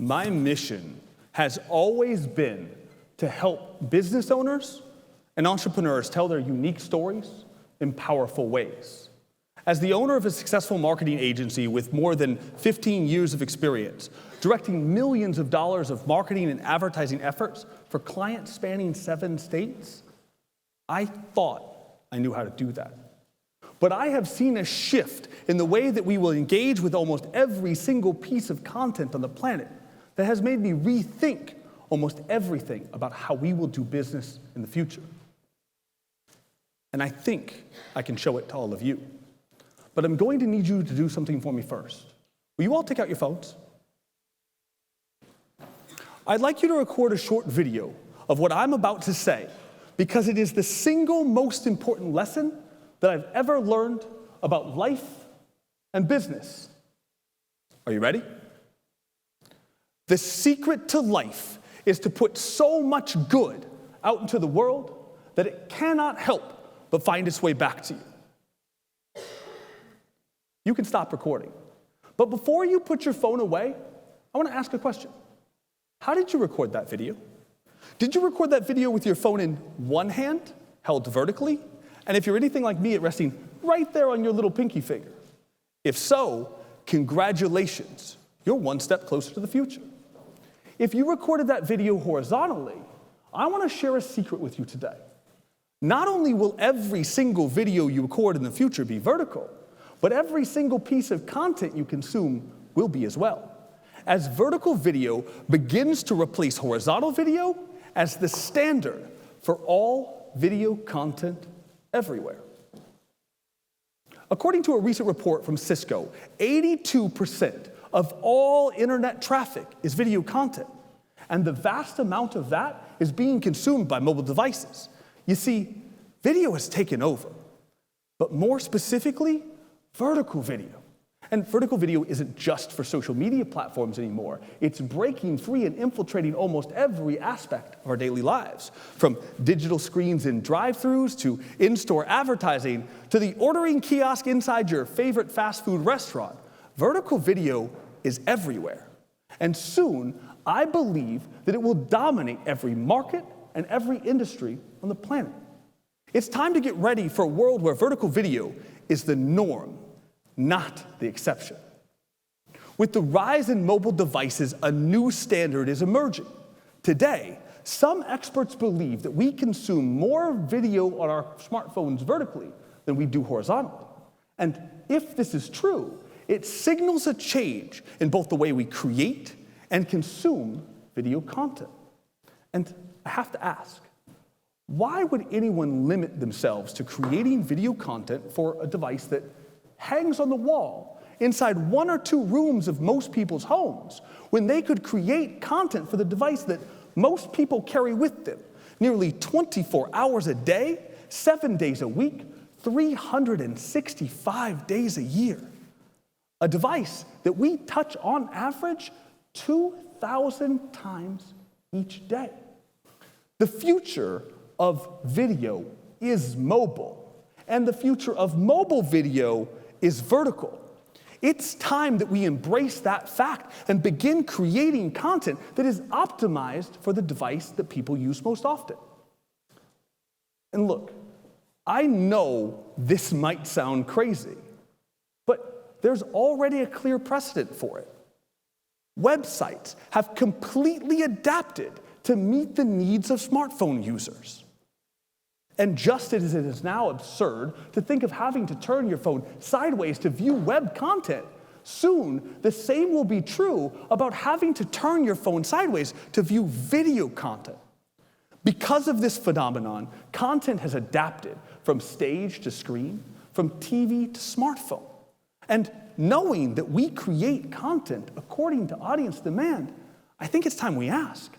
My mission has always been to help business owners and entrepreneurs tell their unique stories in powerful ways. As the owner of a successful marketing agency with more than 15 years of experience, directing millions of dollars of marketing and advertising efforts for clients spanning 7 states, I thought I knew how to do that. But I have seen a shift in the way that we will engage with almost every single piece of content on the planet that has made me rethink almost everything about how we will do business in the future. And I think I can show it to all of you. But I'm going to need you to do something for me first. Will you all take out your phones? I'd like you to record a short video of what I'm about to say, because it is the single most important lesson that I've ever learned about life and business. Are you ready? The secret to life is to put so much good out into the world that it cannot help but find its way back to you. You can stop recording. But before you put your phone away, I want to ask a question. How did you record that video? Did you record that video with your phone in one hand, held vertically? And if you're anything like me, it resting right there on your little pinky finger. If so, congratulations. You're one step closer to the future. If you recorded that video horizontally, I want to share a secret with you today. Not only will every single video you record in the future be vertical, but every single piece of content you consume will be as well. As vertical video begins to replace horizontal video as the standard for all video content everywhere. According to a recent report from Cisco, 82% of all internet traffic is video content, and the vast amount of that is being consumed by mobile devices. You see, video has taken over, but more specifically, vertical video. And vertical video isn't just for social media platforms anymore. It's breaking free and infiltrating almost every aspect of our daily lives, from digital screens in drive-thrus to in-store advertising to the ordering kiosk inside your favorite fast food restaurant. Vertical video is everywhere. And soon, I believe that it will dominate every market and every industry on the planet. It's time to get ready for a world where vertical video is the norm, not the exception. With the rise in mobile devices, a new standard is emerging. Today, some experts believe that we consume more video on our smartphones vertically than we do horizontally. And if this is true, it signals a change in both the way we create and consume video content. And I have to ask, why would anyone limit themselves to creating video content for a device that hangs on the wall inside 1 or 2 rooms of most people's homes, when they could create content for the device that most people carry with them nearly 24 hours a day, 7 days a week, 365 days a year? A device that we touch on average 2,000 times each day. The future of video is mobile, and the future of mobile video is vertical. It's time that we embrace that fact and begin creating content that is optimized for the device that people use most often. And look, I know this might sound crazy, but there's already a clear precedent for it. Websites have completely adapted to meet the needs of smartphone users. And just as it is now absurd to think of having to turn your phone sideways to view web content, soon the same will be true about having to turn your phone sideways to view video content. Because of this phenomenon, content has adapted from stage to screen, from TV to smartphone. And knowing that we create content according to audience demand, I think it's time we ask,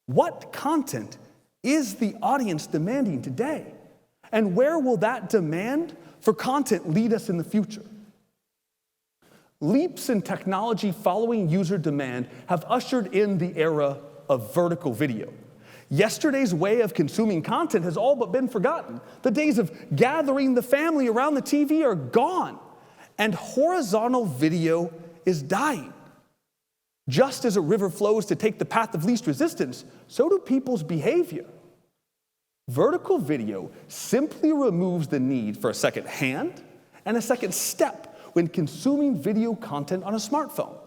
what content is the audience demanding today? And where will that demand for content lead us in the future? Leaps in technology following user demand have ushered in the era of vertical video. Yesterday's way of consuming content has all but been forgotten. The days of gathering the family around the TV are gone, and horizontal video is dying. Just as a river flows to take the path of least resistance, so do people's behavior. Vertical video simply removes the need for a second hand and a second step when consuming video content on a smartphone.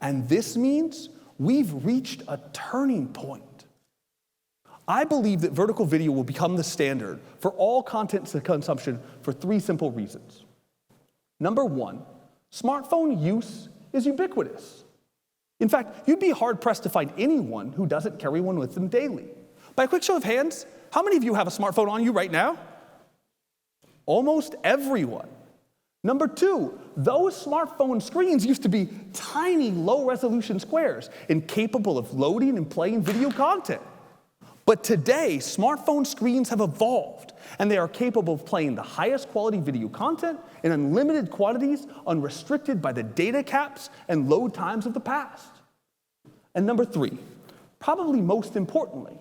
And this means we've reached a turning point. I believe that vertical video will become the standard for all content consumption for 3 simple reasons. Number 1, smartphone use is ubiquitous. In fact, you'd be hard-pressed to find anyone who doesn't carry one with them daily. By a quick show of hands, how many of you have a smartphone on you right now? Almost everyone. Number 2, those smartphone screens used to be tiny, low-resolution squares, incapable of loading and playing video content. But today, smartphone screens have evolved, and they are capable of playing the highest quality video content in unlimited quantities, unrestricted by the data caps and load times of the past. And number 3, probably most importantly,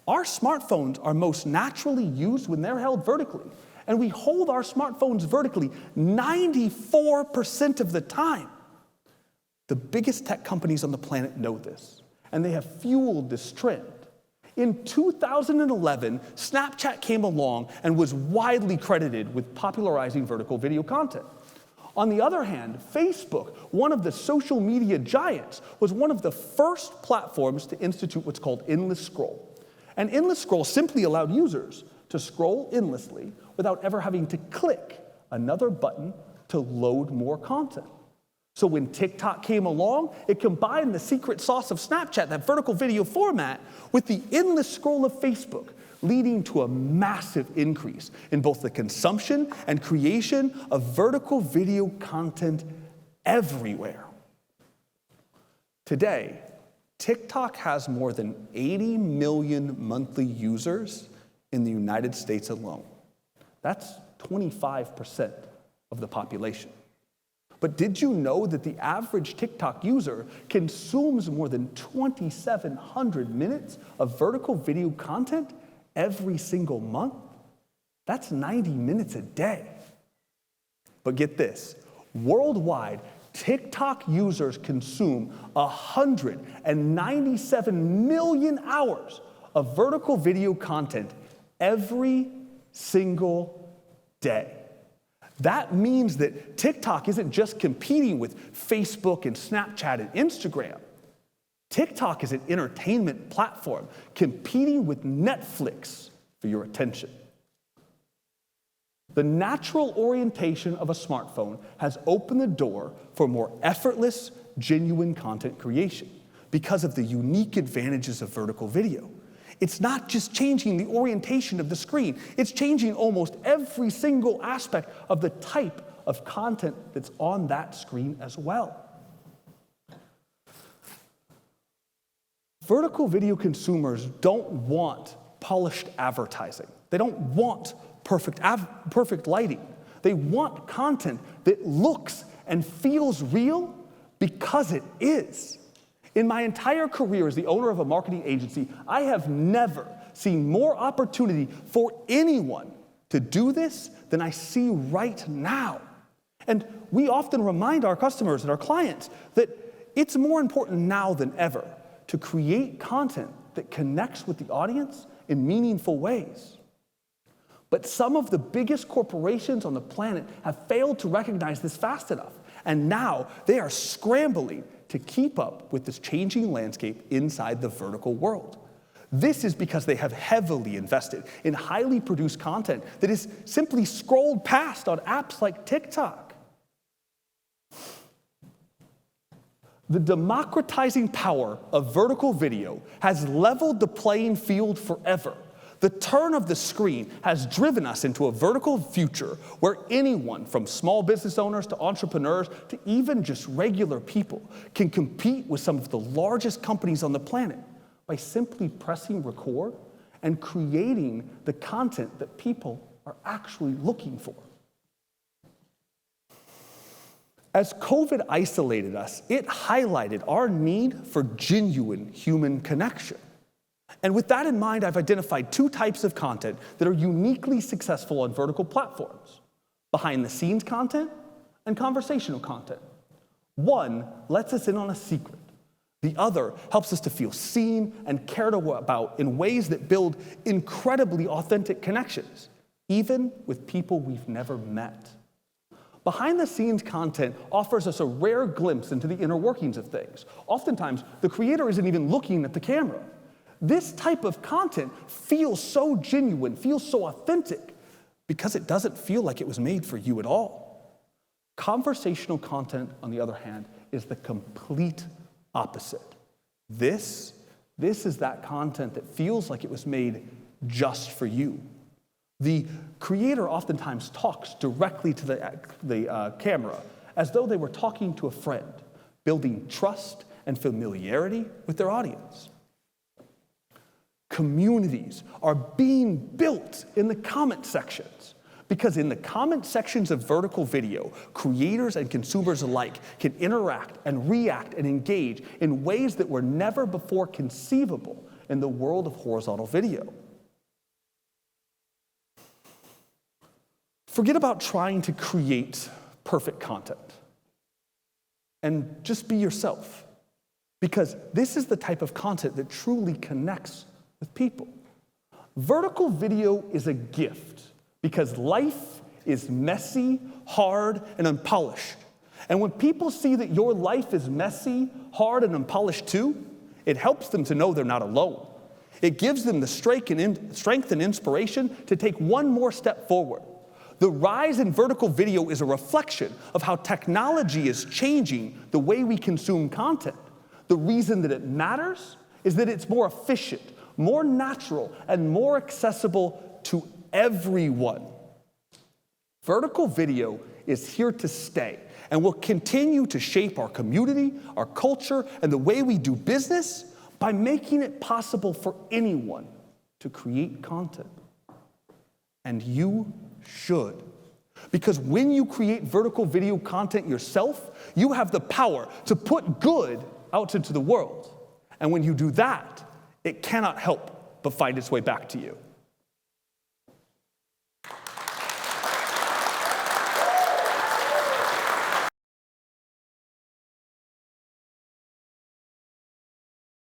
our smartphones are most naturally used when they're held vertically, and we hold our smartphones vertically 94% of the time. The biggest tech companies on the planet know this, and they have fueled this trend. In 2011, Snapchat came along and was widely credited with popularizing vertical video content. On the other hand, Facebook, one of the social media giants, was one of the first platforms to institute what's called endless scroll. And endless scroll simply allowed users to scroll endlessly without ever having to click another button to load more content. So when TikTok came along, it combined the secret sauce of Snapchat, that vertical video format, with the endless scroll of Facebook, leading to a massive increase in both the consumption and creation of vertical video content everywhere. Today, TikTok has more than 80 million monthly users in the United States alone. That's 25% of the population. But did you know that the average TikTok user consumes more than 2,700 minutes of vertical video content every single month? That's 90 minutes a day. But get this, worldwide, TikTok users consume 197 million hours of vertical video content every single day. That means that TikTok isn't just competing with Facebook and Snapchat and Instagram. TikTok is an entertainment platform competing with Netflix for your attention. The natural orientation of a smartphone has opened the door for more effortless, genuine content creation because of the unique advantages of vertical video. It's not just changing the orientation of the screen, it's changing almost every single aspect of the type of content that's on that screen as well. Vertical video consumers don't want polished advertising. They don't want perfect lighting. They want content that looks and feels real because it is. In my entire career as the owner of a marketing agency, I have never seen more opportunity for anyone to do this than I see right now. And we often remind our customers and our clients that it's more important now than ever to create content that connects with the audience in meaningful ways. But some of the biggest corporations on the planet have failed to recognize this fast enough, and now they are scrambling to keep up with this changing landscape inside the vertical world. This is because they have heavily invested in highly produced content that is simply scrolled past on apps like TikTok. The democratizing power of vertical video has leveled the playing field forever. The turn of the screen has driven us into a vertical future where anyone from small business owners to entrepreneurs to even just regular people can compete with some of the largest companies on the planet by simply pressing record and creating the content that people are actually looking for. As COVID isolated us, it highlighted our need for genuine human connection. And with that in mind, I've identified 2 types of content that are uniquely successful on vertical platforms: behind-the-scenes content and conversational content. One lets us in on a secret. The other helps us to feel seen and cared about in ways that build incredibly authentic connections, even with people we've never met. Behind-the-scenes content offers us a rare glimpse into the inner workings of things. Oftentimes, the creator isn't even looking at the camera. This type of content feels so genuine, feels so authentic, because it doesn't feel like it was made for you at all. Conversational content, on the other hand, is the complete opposite. This is that content that feels like it was made just for you. The creator oftentimes talks directly to the camera as though they were talking to a friend, building trust and familiarity with their audience. Communities are being built in the comment sections, because in the comment sections of vertical video, creators and consumers alike can interact and react and engage in ways that were never before conceivable in the world of horizontal video. Forget about trying to create perfect content and just be yourself, because this is the type of content that truly connects with people. Vertical video is a gift because life is messy, hard, and unpolished. And when people see that your life is messy, hard, and unpolished too, it helps them to know they're not alone. It gives them the strength and inspiration to take one more step forward. The rise in vertical video is a reflection of how technology is changing the way we consume content. The reason that it matters is that it's more efficient, more natural, and more accessible to everyone. Vertical video is here to stay and will continue to shape our community, our culture, and the way we do business by making it possible for anyone to create content. And you should. Because when you create vertical video content yourself, you have the power to put good out into the world. And when you do that, it cannot help but find its way back to you.